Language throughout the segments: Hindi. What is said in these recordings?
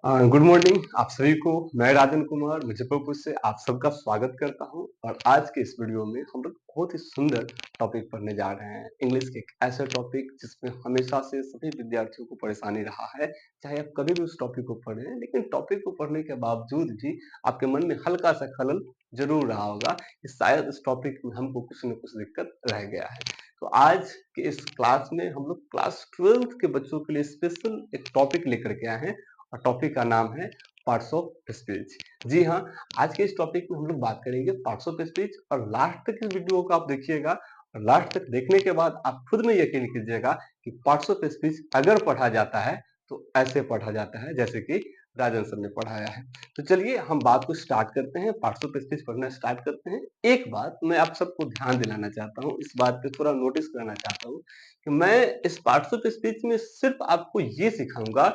गुड मॉर्निंग आप सभी को। मैं राजन कुमार मुजफ्फरपुर से आप सबका स्वागत करता हूं और आज के इस वीडियो में हम लोग बहुत ही सुंदर टॉपिक पढ़ने जा रहे हैं। इंग्लिश के एक ऐसा टॉपिक जिसमें हमेशा से सभी विद्यार्थियों को परेशानी रहा है। चाहे आप कभी भी उस टॉपिक को पढ़ें, लेकिन टॉपिक को पढ़ने के बावजूद भी आपके मन में हल्का सा खलल जरूर रहा होगा कि शायद इस टॉपिक में हमको कुछ न कुछ दिक्कत रह गया है। तो आज के इस क्लास में हम लोग क्लास 12th के बच्चों के लिए स्पेशल एक टॉपिक लेकर के आए हैं और टॉपिक का नाम है पार्ट्स ऑफ स्पीच। जी हाँ, आज के इस टॉपिक में हम लोग बात करेंगे पार्ट्स ऑफ स्पीच और लास्ट तक इस वीडियो को आप देखिएगा और लास्ट तक देखने के बाद आप खुद में यकीन कीजिएगा कि पार्ट्स ऑफ स्पीच अगर पढ़ा जाता है तो ऐसे पढ़ा जाता है जैसे कि राजन सर ने पढ़ाया है। तो चलिए हम बात को स्टार्ट करते हैं, पार्ट्स ऑफ स्पीच पढ़ना स्टार्ट करते हैं। एक बात मैं आप सबको ध्यान दिलाना चाहता हूँ, इस बात पे थोड़ा नोटिस कराना चाहता हूँ कि मैं इस पार्ट्स ऑफ स्पीच में सिर्फ आपको ये सिखाऊंगा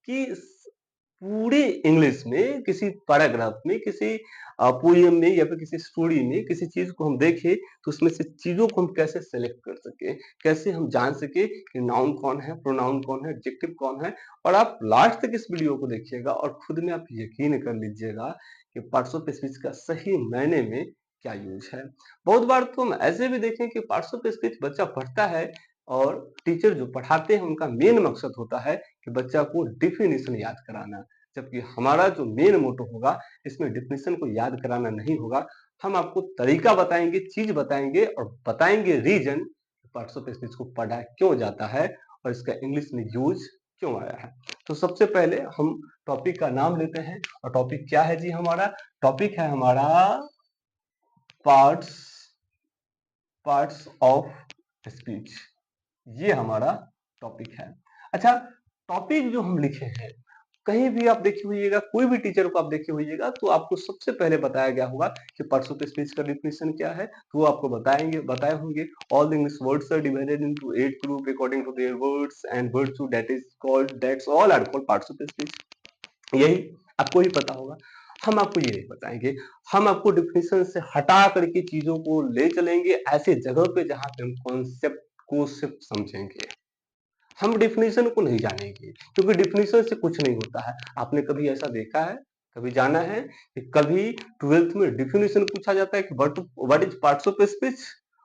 कि पूरे इंग्लिश में किसी पैराग्राफ में, किसी पोयम में या फिर किसी स्टोरी में किसी चीज को हम देखें तो उसमें से चीजों को हम कैसे सेलेक्ट कर सके, कैसे हम जान सके कि नाउन कौन है, प्रोनाउन कौन है, एडजेक्टिव कौन है। और आप लास्ट तक इस वीडियो को देखिएगा और खुद में आप यकीन कर लीजिएगा कि पार्ट्स ऑफ स्पीच का सही मायने में क्या यूज है। बहुत बार तो हम ऐसे भी देखें कि पार्ट्स ऑफ स्पीच बच्चा पढ़ता है और टीचर जो पढ़ाते हैं उनका मेन मकसद होता है कि बच्चा को डिफिनेशन याद कराना, जबकि हमारा जो मेन मोटो होगा इसमें डिफिनेशन को याद कराना नहीं होगा। हम आपको तरीका बताएंगे, चीज बताएंगे और बताएंगे रीजन पार्ट्स ऑफ स्पीच को पढ़ा क्यों जाता है और इसका इंग्लिश में यूज क्यों आया है। तो सबसे पहले हम टॉपिक का नाम लेते हैं और टॉपिक क्या है जी हमारा? टॉपिक है हमारा पार्ट्स पार्ट्स ऑफ स्पीच। ये हमारा टॉपिक है। अच्छा, टॉपिक जो हम लिखे हैं, कहीं भी आप देखे होइएगा, कोई भी टीचर को आप देखे होइएगा तो आपको सबसे पहले बताया गया होगा कि पार्ट्स ऑफ स्पीच का डेफिनेशन क्या है। तो वो आपको बताए होंगे all the English words are divided into 8 group according to their words and words that is called that's all are called parts of speech. यही आपको ही पता होगा। हम आपको ये नहीं बताएंगे, हम आपको डेफिनेशन से हटा करके चीजों को ले चलेंगे ऐसे जगह पे जहां पे हम कॉन्सेप्ट को सिर्फ समझेंगे। हम डेफिनेशन को नहीं जानेंगे क्योंकि डेफिनेशन से कुछ नहीं होता है। आपने कभी ऐसा देखा है, कभी जाना है कि कभी 12th में डेफिनेशन पूछा जाता है कि what is parts of speech,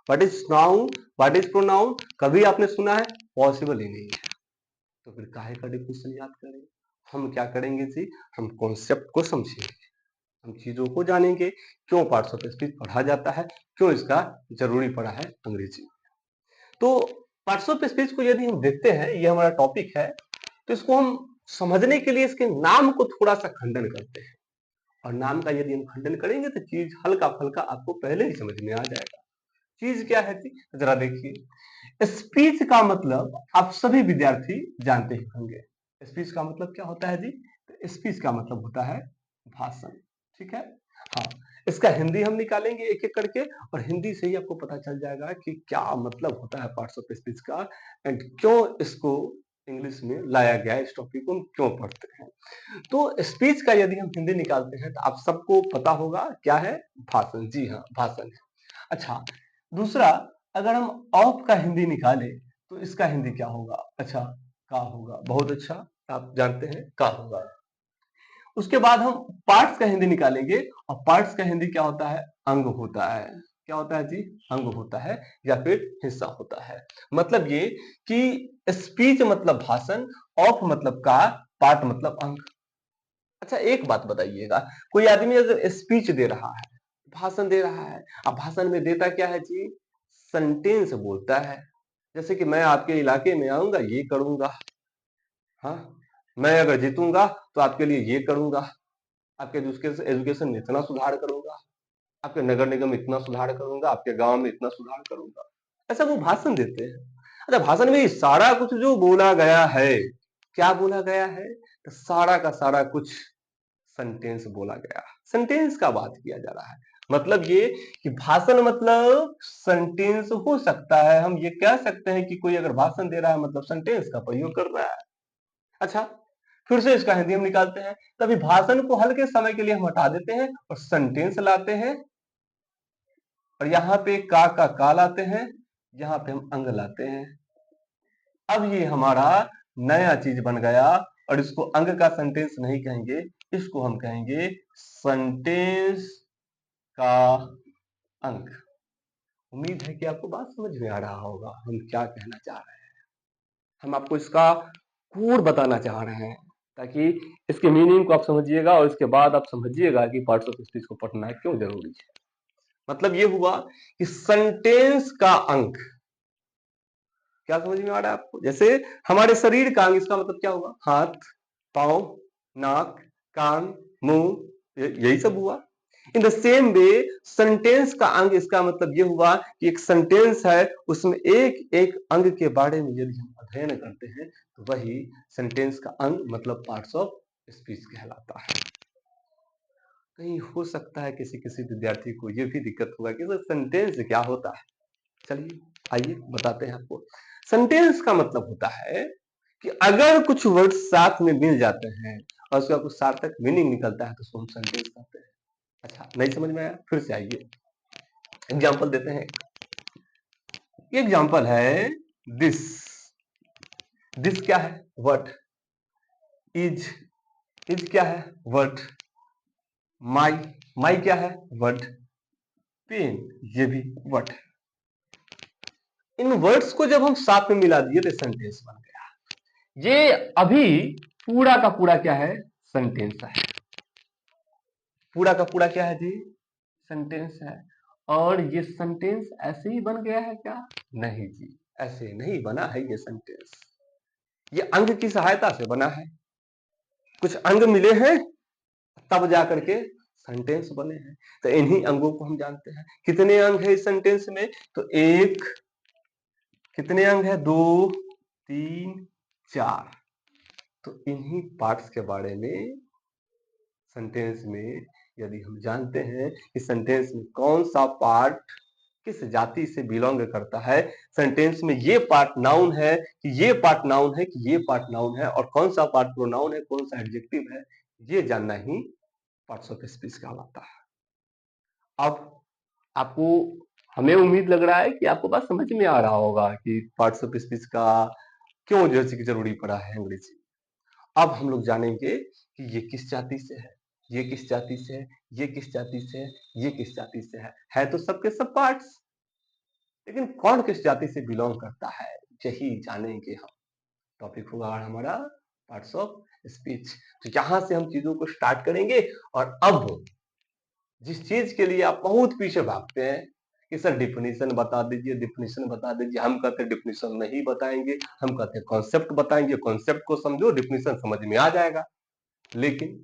what is noun, what is pronoun? कभी आपने सुना है? पॉसिबल ही नहीं है। तो फिर काहे का डेफिनेशन याद करें? हम क्या करेंगे जी? हम कॉन्सेप्ट को समझेंगे, हम चीजों को जानेंगे, क्यों पार्ट्स ऑफ स्पीच पढ़ा जाता है, क्यों इसका जरूरी पड़ा है अंग्रेजी। तो पार्ट्स ऑफ स्पीच को यदि हम देखते हैं, ये हमारा टॉपिक है, तो इसको हम समझने के लिए इसके नाम को थोड़ा सा खंडन करते हैं और नाम का यदि हम खंडन करेंगे तो चीज हल्का फल्का आपको पहले ही समझ में आ जाएगा। चीज क्या है जी? जरा देखिए, स्पीच का मतलब आप सभी विद्यार्थी जानते ही होंगे। स्पीच का मतलब क्या होता है जी? तो स्पीच का मतलब होता है भाषण। ठीक है, हाँ। इसका हिंदी हम निकालेंगे एक एक करके और हिंदी से ही आपको पता चल जाएगा कि क्या मतलब होता है पार्ट्स ऑफ स्पीच का एंड क्यों इसको इंग्लिश में लाया गया है, इस टॉपिक को हम क्यों पढ़ते हैं। तो स्पीच का यदि हम हिंदी निकालते हैं तो आप सबको पता होगा क्या है? भाषण। जी हाँ, भाषण है। अच्छा, दूसरा, अगर हम ऑफ का हिंदी निकालें तो इसका हिंदी क्या होगा? अच्छा, का होगा। बहुत अच्छा, आप जानते हैं का होगा। उसके बाद हम पार्ट्स का हिंदी निकालेंगे और पार्ट्स का हिंदी क्या होता है? अंग होता है। क्या होता है जी? अंग होता है या फिर हिस्सा होता है। मतलब ये कि स्पीच मतलब भाषण, ऑफ मतलब का, पार्ट मतलब अंग। अच्छा, एक बात बताइएगा, कोई आदमी अगर स्पीच दे रहा है, भाषण दे रहा है, अब भाषण में देता क्या है जी? सेंटेंस बोलता है। जैसे कि मैं आपके इलाके में आऊंगा, ये करूंगा, हाँ, मैं अगर जीतूंगा तो आपके लिए ये करूंगा, आपके एजुकेशन में इतना सुधार करूंगा, आपके नगर निगम में इतना सुधार करूंगा, आपके गांव में इतना सुधार करूंगा। ऐसा वो भाषण देते हैं। अच्छा, भाषण में सारा कुछ जो बोला गया है, क्या बोला गया है? तो सारा का सारा कुछ सेंटेंस बोला गया, सेंटेंस का बात किया जा रहा है। मतलब ये कि भाषण मतलब सेंटेंस हो सकता है। हम ये कह सकते हैं कि कोई अगर भाषण दे रहा है मतलब सेंटेंस का प्रयोग कर रहा है। अच्छा, फिर से इसका हिंदी हम निकालते हैं। तभी भाषण को हल्के समय के लिए हम हटा देते हैं और सेंटेंस लाते हैं और यहाँ पे का लाते हैं, यहाँ पे हम अंग लाते हैं। अब ये हमारा नया चीज बन गया और इसको अंग का सेंटेंस नहीं कहेंगे, इसको हम कहेंगे सेंटेंस का अंग। उम्मीद है कि आपको बात समझ में आ रहा होगा हम क्या कहना चाह रहे हैं। हम आपको इसका कोड बताना चाह रहे हैं ताकि इसके मीनिंग को आप समझिएगा और इसके बाद आप समझिएगा कि पार्ट्स ऑफ स्पीच को पढ़ना क्यों जरूरी है। मतलब ये हुआ कि सेंटेंस का अंग, क्या समझ में आ रहा है आपको? जैसे हमारे शरीर का अंग, इसका मतलब क्या हुआ? हाथ, पांव, नाक, कान, मुंह, यही सब हुआ। In the same way sentence का अंग, इसका मतलब ये हुआ कि एक सेंटेंस है, उसमें एक एक अंग के बारे में यदि हम अध्ययन करते हैं तो वही सेंटेंस का अंग मतलब पार्ट्स ऑफ स्पीच कहलाता है। कहीं हो सकता है किसी किसी विद्यार्थी को ये भी दिक्कत होगा कि सर सेंटेंस क्या होता है। चलिए आइए बताते हैं आपको। सेंटेंस का मतलब होता है कि अगर कुछ वर्ड साथ में मिल जाते हैं और उसका कुछ सार्थक मीनिंग निकलता है तो उसको हम सेंटेंस कहते हैं। अच्छा, नहीं समझ में आया? फिर से आइए एग्जाम्पल देते हैं। एग्जाम्पल है दिस। दिस क्या है? वर्ड। इज। इज क्या है? वर्ड। माई। माई क्या है? वर्ड। पेन, ये भी वर्ड। इन वर्ड्स को जब हम साथ में मिला दिए तो सेंटेंस बन गया। ये अभी पूरा का पूरा क्या है? सेंटेंस है। पूरा का पूरा क्या है जी? सेंटेंस है। और ये सेंटेंस ऐसे ही बन गया है क्या? नहीं जी, ऐसे नहीं बना है ये सेंटेंस। ये अंग की सहायता से बना है। कुछ अंग मिले हैं तब जाकर के सेंटेंस बने हैं। तो इन्हीं अंगों को हम जानते हैं। कितने अंग है इस सेंटेंस में? तो एक, कितने अंग है? 2, 3, 4। तो इन्हीं पार्ट्स के बारे में सेंटेंस में यदि हम जानते हैं कि सेंटेंस में कौन सा पार्ट किस जाति से बिलोंग करता है, सेंटेंस में ये पार्ट नाउन है कि ये पार्ट नाउन है कि ये पार्ट नाउन है, और कौन सा पार्ट प्रोनाउन है, कौन सा एडजेक्टिव है, ये जानना ही पार्ट्स ऑफ स्पीच कहलाता है। अब आपको, हमें उम्मीद लग रहा है कि आपको बात समझ में आ रहा होगा कि पार्ट्स ऑफ स्पीच का क्यों जैसे कि जरूरी पड़ा है अंग्रेजी। अब हम लोग जानेंगे कि ये किस जाति से है, ये किस जाति से है, ये किस जाति से है, ये किस जाति से है तो सबके सब पार्ट्स, लेकिन कौन किस जाति से बिलोंग करता है यही जानेंगे हम। टॉपिक होगा हमारा पार्ट्स ऑफ स्पीच। तो यहां से हम चीजों को स्टार्ट करेंगे। और अब जिस चीज के लिए आप बहुत पीछे भागते हैं कि सर डिफिनीशन बता दीजिए, डिफिनीशन बता दीजिए, हम कहते हैं डिफिनीशन नहीं बताएंगे, हम कहते हैं कॉन्सेप्ट बताएंगे, कॉन्सेप्ट को समझो, डिफिनीशन समझ में आ जाएगा। लेकिन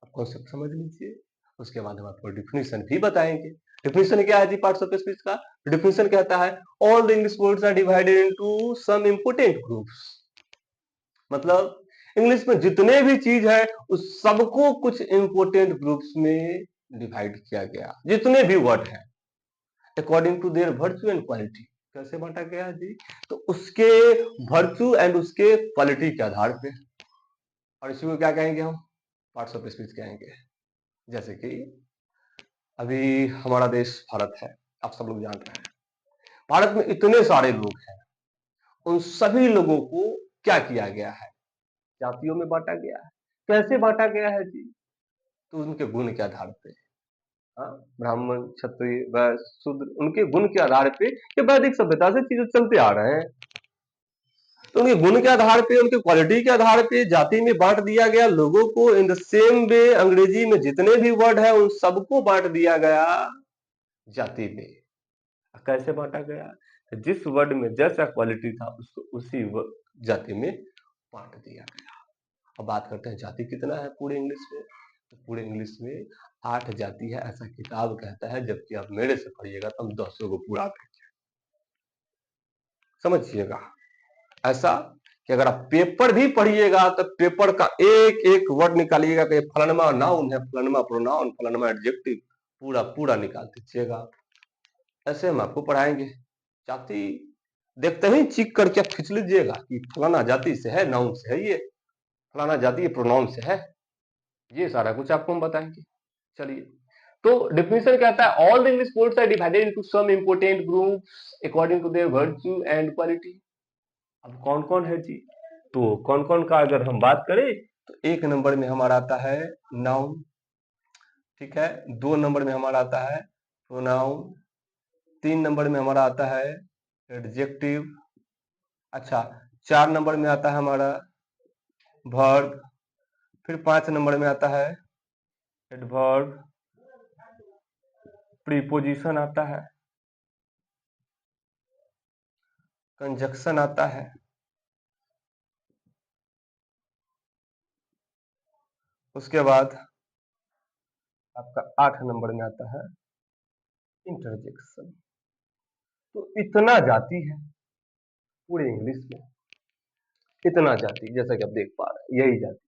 आप कॉन्सेप्ट समझ लीजिए, उसके बाद हम आपको डिफिनीशन भी बताएंगे। डिफिनीशन क्या है जी पार्ट्स ऑफ स्पीच का? डिफिनीशन कहता है all the English words are divided into some important groups. मतलब इंग्लिश में जितने भी चीज है उस सबको कुछ इंपोर्टेंट ग्रुप्स में डिवाइड किया गया, जितने भी वर्ड है according to their virtue and quality. कैसे बांटा गया जी? तो उसके वर्च्यू एंड उसके क्वालिटी के आधार पे। और इसी को क्या कहेंगे हम? पार्ट्स ऑफ स्पीच कहेंगे। जैसे कि अभी हमारा देश भारत है, आप सब लोग जानते हैं। भारत में इतने सारे लोग हैं, उन सभी लोगों को क्या किया गया है? जातियों में बांटा गया है। कैसे बांटा गया है जी? तो उनके गुण के आधार पे। हाँ, ब्राह्मण, क्षत्रिय, वैश्य, शूद्र, उनके गुण के आधार पे ये वैदिक सभ्यता से चीजें चलते आ रहे हैं। तो उनके गुण के आधार पे, उनके क्वालिटी के आधार पे जाति में बांट दिया गया लोगों को। इन द सेम वे अंग्रेजी में जितने भी वर्ड है उन सबको बांट दिया गया जाति में। कैसे बांटा गया? जिस वर्ड में जैसा क्वालिटी था उसको उसी जाति में बांट दिया गया। अब बात करते हैं जाति कितना है पूरे इंग्लिश में। तो पूरे इंग्लिश में 8 जाति है ऐसा किताब कहता है, जबकि आप मेरे से पढ़िएगा तो हम 10 को पूरा करेंगे। समझिएगा ऐसा कि अगर आप पेपर भी पढ़िएगा तो पेपर का एक एक वर्ड निकालिएगा कि फलानमा नाउन है, फलानमा प्रोनाउन, फलानमा एडजेक्टिव, पूरा पूरा निकाल दीजिएगा। ऐसे हम आपको पढ़ाएंगे। जाति देखते ही चीख करके आप खींच लीजिएगा कि फलाना जाति से है, नाउन से है, ये फलाना जाति ये प्रोनाउन से है। ये सारा कुछ आपको हम बताएंगे। चलिए, तो डिफिनेशन कहता है all the English words are divided into some important groups according to their virtue and quality. अब कौन कौन है जी? तो कौन कौन का अगर हम बात करें तो 1 नंबर में हमारा आता है नाउन, ठीक है। 2 नंबर में हमारा आता है प्रोनाउन, 3 नंबर में हमारा आता है एडजेक्टिव, अच्छा 4 नंबर में आता है हमारा वर्ब, फिर 5 नंबर में आता है एडवर्ब, प्रीपोजिशन आता है, कंजक्शन आता है, उसके बाद आपका 8 नंबर में आता है इंटरजेक्शन। तो इतना जाति है पूरे इंग्लिश में, इतना जाति, जैसा कि आप देख पा रहे हैं यही जाति।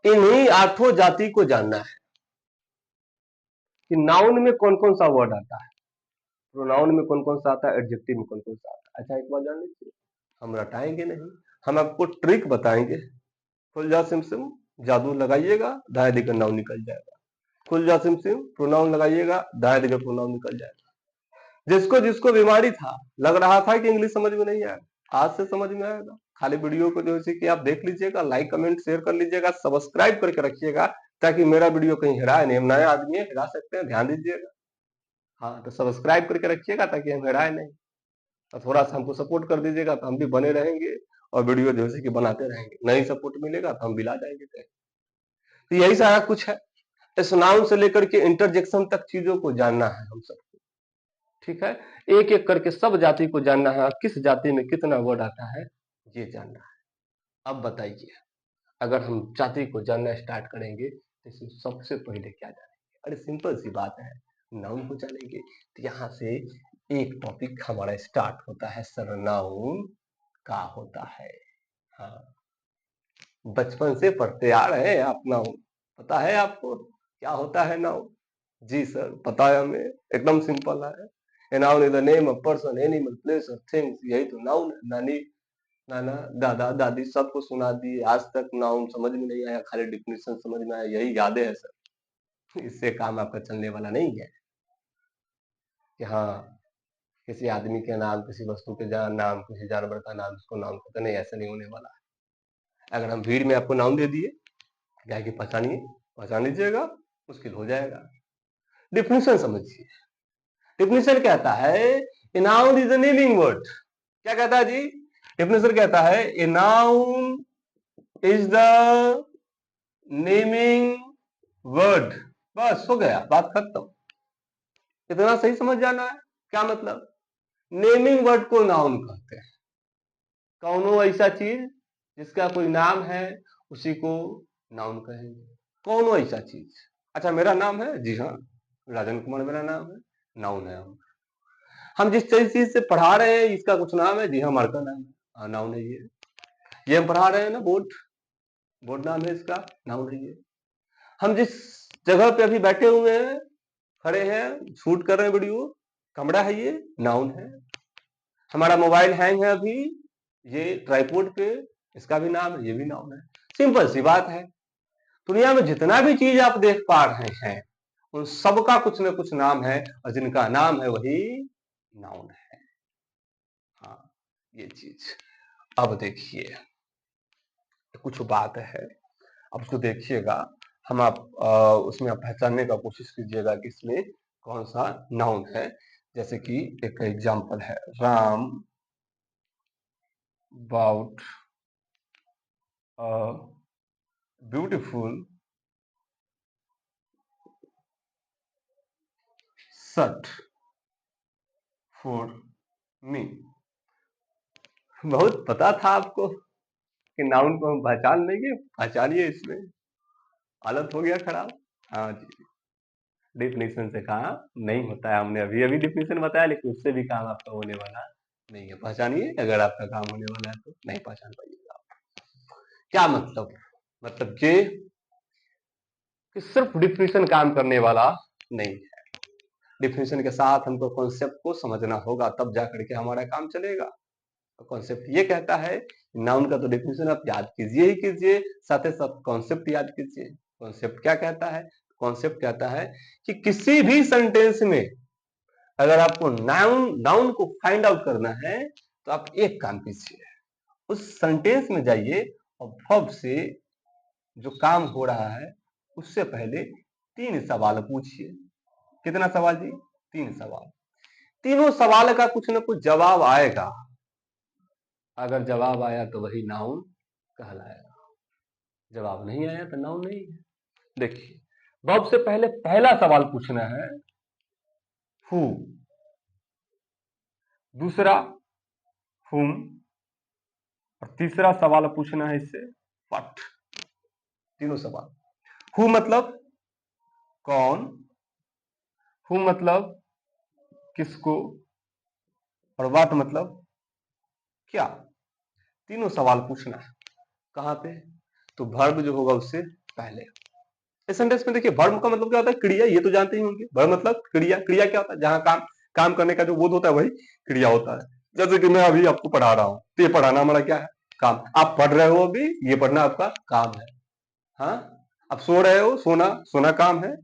इन्हीं 8 जाति को जानना है कि नाउन में कौन कौन सा वर्ड आता है, प्रोनाउन में कौन कौन सा आता है, एडजेक्टिव में कौन कौन सा आता है। अच्छा एक बात जान लीजिए, हम रटाएंगे नहीं, हम आपको ट्रिक बताएंगे। खुल जा सिम सिम, जादू लगाइएगा, दाएं दिकर नाउन निकल जाएगा। खुल जा सिम सिम, प्रोनाउन लगाइएगा, दाएं दिकर प्रोनाउन निकल जाएगा। जिसको जिसको बीमारी था, लग रहा था कि इंग्लिश समझ में नहीं आएगा, आज से समझ में आएगा। खाली वीडियो को जो है कि आप देख लीजिएगा, लाइक कमेंट शेयर कर लीजिएगा, सब्सक्राइब करके रखिएगा, ताकि मेरा वीडियो कहीं हेराए नहीं। हम नए आदमी है, हिरा सकते हैं, ध्यान दीजिएगा। हाँ तो सब्सक्राइब करके रखिएगा ताकि हम हेराए नहीं, और थोड़ा सा हमको सपोर्ट कर दीजिएगा तो हम भी बने रहेंगे और वीडियो जो है कि बनाते रहेंगे। नहीं सपोर्ट मिलेगा तो हम भी ला जाएंगे कहीं। तो यही सारा कुछ है, इस नाउन से लेकर के इंटरजेक्शन तक चीजों को जानना है हम सब, ठीक है। एक एक करके सब जाति को जानना है, किस जाति में कितना वर्ड आता है ये जानना है। अब बताइए, अगर हम जाति को जानना स्टार्ट करेंगे तो इसमें सबसे पहले क्या जानेंगे? अरे सिंपल सी बात है, नाउन को जानेंगे। तो यहाँ से एक टॉपिक हमारा स्टार्ट होता है, सर्वनाउन का होता है। हाँ, बचपन से पढ़ते आ रहे हैं आप नाउन, पता है आपको क्या होता है नाउन? जी सर पता है हमें, एकदम सिंपल है। A noun is the name of person, animal, place or things। यही तो नाउन है। नानी, नाना, दादा, दादी सबको सुना दी, आज तक नाउन समझ में नहीं आया, खाली डिफिनेशन समझ में आया, यही यादें है सर। इससे काम आपका चलने वाला नहीं है कि हाँ किसी आदमी के नाम, किसी वस्तु के नाम, किसी जानवर का नाम, इसको नाउन कहते नहीं, ऐसा नहीं होने वाला है। अगर हम भीड़ में आपको नाउन दे दिए, क्या कि पहचानिए, पहचान लीजिएगा, मुश्किल हो जाएगा। डिफिनेशन समझिए, डिफिनेशन कहता है a noun is a naming word. क्या कहता है जी? डिफिनेशन कहता है a noun is the naming word. बस हो गया, बात खत्म। इतना सही समझ जाना है। क्या मतलब? नेमिंग वर्ड को नाउन कहते हैं। कौनो ऐसा चीज जिसका कोई नाम है उसी को नाउन कहेंगे। कौनो ऐसा चीज, अच्छा मेरा नाम है, जी हाँ राजन कुमार मेरा नाम है, नाउन है। हम जिस चीज से पढ़ा रहे हैं इसका कुछ नाम है, जी हाँ हमारा नाम है, हाँ नाउन है ये हम पढ़ा रहे हैं ना, बोर्ड, बोर्ड नाम है इसका, नाउन है ये। हम जिस जगह पे अभी बैठे हुए हैं, खड़े हैं, शूट कर रहे हैं वीडियो, कमरा है ये, नाउन है। हमारा मोबाइल हैंग है अभी, ये ट्राइपॉड पे, इसका भी नाम है, ये भी नाउन है। सिंपल सी बात है। दुनिया में जितना भी चीज आप देख पा रहे हैं उन सबका कुछ न कुछ नाम है, और जिनका नाम है वही नाउन है। हाँ ये चीज, अब देखिए कुछ बात है, अब उसको देखिएगा, हम आप उसमें आप पहचानने का कोशिश कीजिएगा कि इसमें कौन सा नाउन है। जैसे कि एक एग्जांपल है, Ram bought beautiful shirt for me. बहुत पता था आपको कि नाउन को हम पहचान लेंगे, पहचानिए, इसमें हालत हो गया खराब। हाँ जी, डिफिनेशन से काम नहीं होता है, हमने अभी अभी डिफिनेशन बताया, लेकिन उससे भी काम आपका होने वाला नहीं है। पहचानिए, अगर आपका काम होने वाला है तो नहीं पहचान पाइएगा आप। क्या मतलब? मतलब ये कि सिर्फ डिफिनेशन काम करने वाला नहीं है, डिफिनेशन के साथ हमको कॉन्सेप्ट को समझना होगा, तब जा करके हमारा काम चलेगा। तो कॉन्सेप्ट ये कहता है, नाउन का तो डिफिनेशन आप याद कीजिए ही कीजिए, साथ ही साथ कॉन्सेप्ट याद कीजिए। कॉन्सेप्ट क्या कहता है? कॉन्सेप्ट कहता है कि किसी भी सेंटेंस में अगर आपको नाउन नाउन को फाइंड आउट करना है तो आप एक काम कीजिए, उस सेंटेंस में जाइए और वर्ब से जो काम हो रहा है उससे पहले 3 सवाल पूछिए। कितना सवाल जी? 3 सवाल। तीनों सवाल का कुछ ना कुछ जवाब आएगा। अगर जवाब आया तो वही नाउन कहलाएगा, जवाब नहीं आया तो नाउन नहीं है। देखिए, वर्ब से पहले पहला सवाल पूछना है हु, दूसरा हुम, और तीसरा सवाल पूछना है इससे व्हाट। तीनों सवाल। हु मतलब कौन, हु मतलब किसको, और व्हाट मतलब क्या। तीनों सवाल पूछना है। कहां पे? तो वर्ब जो होगा उससे पहले। इस सेंटेंस में देखिए, वर्ब का मतलब क्या होता है? क्रिया। ये तो जानते ही होंगे, वर्ब मतलब क्रिया। क्रिया क्या होता है? जहां काम काम करने का जो बोध होता है वही क्रिया होता है। जैसे कि मैं अभी आपको पढ़ा रहा हूं, तो ये पढ़ाना हमारा क्या है? काम। आप पढ़ रहे हो अभी, ये पढ़ना आपका काम है। हाँ, आप सो रहे हो, सोना सोना काम है।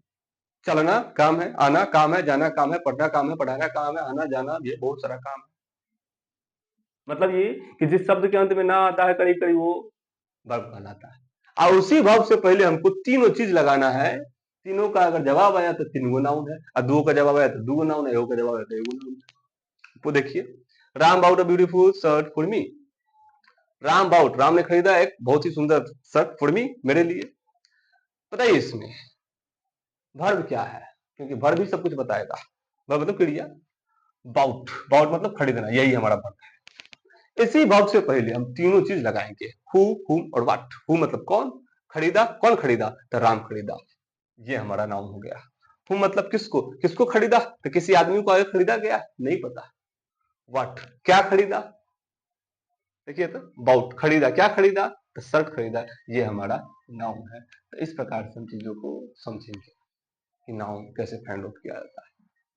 चलना काम है, आना काम है, जाना काम है, पढ़ना काम है, पढ़ाना काम है, आना जाना, ये बहुत सारा काम है। मतलब ये कि जिस शब्द के अंत में ना आता है करीब करीब, वो वर्ब कहलाता है। और उसी वर्ब से पहले हमको तीनों चीज लगाना है। तीनों का अगर जवाब आया तो 3 गो नाउन है, और 2 का जवाब आया तो 2 गो नाउन है, 1 का जवाब आया तो 1 गो नाउन है। वो देखिए, Ram bought a beautiful shirt for me. Ram bought, Ram ने खरीदा एक बहुत ही सुंदर शर्ट फॉर मी, मेरे लिए। बताइए इसमें वर्ब क्या है? क्योंकि वर्ब ही सब कुछ बताएगा। वर्ब मतलब क्रिया। बाउट, बाउट मतलब खरीदना, यही हमारा वर्ब है। इसी वर्ब से पहले हम तीनों चीज लगाएंगे, हु, हुम और व्हाट। हु मतलब कौन, खरीदा, कौन खरीदा? तो राम खरीदा, ये हमारा नाउन हो गया। हु मतलब किसको, किसको खरीदा? तो किसी आदमी को आगे खरीदा गया, नहीं पता। व्हाट, क्या खरीदा? देखिए, तो बाउट, खरीदा, क्या खरीदा? तो शर्ट खरीदा, ये हमारा नाउन है। तो इस प्रकार से हम चीजों को समझेंगे कि नाउन कैसे फाइंड आउट किया जाता है।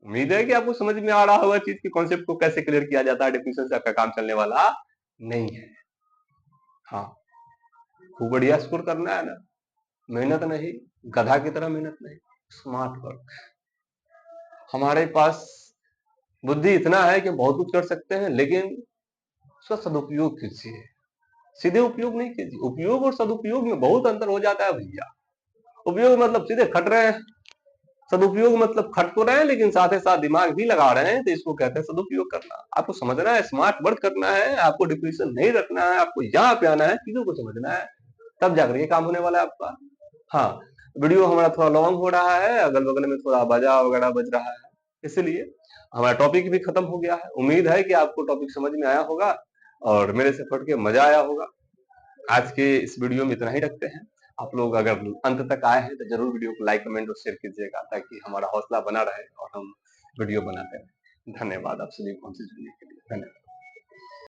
उम्मीद है कि आपको समझ में आ रहा होगा चीज की कॉन्सेप्ट को कैसे क्लियर किया जाता है। डेफिनेशन से आपका काम चलने वाला नहीं है। हाँ, खूब बढ़िया स्कोर करना है ना, मेहनत नहीं, गधा की तरह मेहनत नहीं, स्मार्ट वर्क। हमारे पास बुद्धि इतना है कि बहुत कुछ कर सकते हैं, लेकिन उसका सदुपयोग कीजिए। सीधे उपयोग नहीं कीजिए। उपयोग और सदुपयोग में बहुत अंतर हो जाता है भैया। उपयोग मतलब सीधे खट रहे हैं, सदुपयोग मतलब खट तो रहे हैं लेकिन साथ ही साथ दिमाग भी लगा रहे हैं, तो इसको कहते हैं सदुपयोग करना। आपको समझना है, स्मार्ट वर्क करना है, आपको डिप्रेशन नहीं रखना है, आपको यहाँ पे आना है, चीजों को समझना है, तब जाकर ये काम होने वाला है आपका। हाँ, वीडियो हमारा थोड़ा लॉन्ग हो रहा है, अगल बगल में थोड़ा बाजा वगैरह बज रहा है, इसलिए हमारा टॉपिक भी खत्म हो गया है। उम्मीद है कि आपको टॉपिक समझ में आया होगा और मेरे से पढ़ के मजा आया होगा। आज के इस वीडियो में इतना ही रखते हैं। आप लोग अगर अंत तक आए हैं तो जरूर वीडियो को लाइक, कमेंट और शेयर कीजिएगा, ताकि हमारा हौसला बना रहे और हम वीडियो बनाते रहें। धन्यवाद आप सभी को हमसे जुड़ने के लिए। धन्यवाद।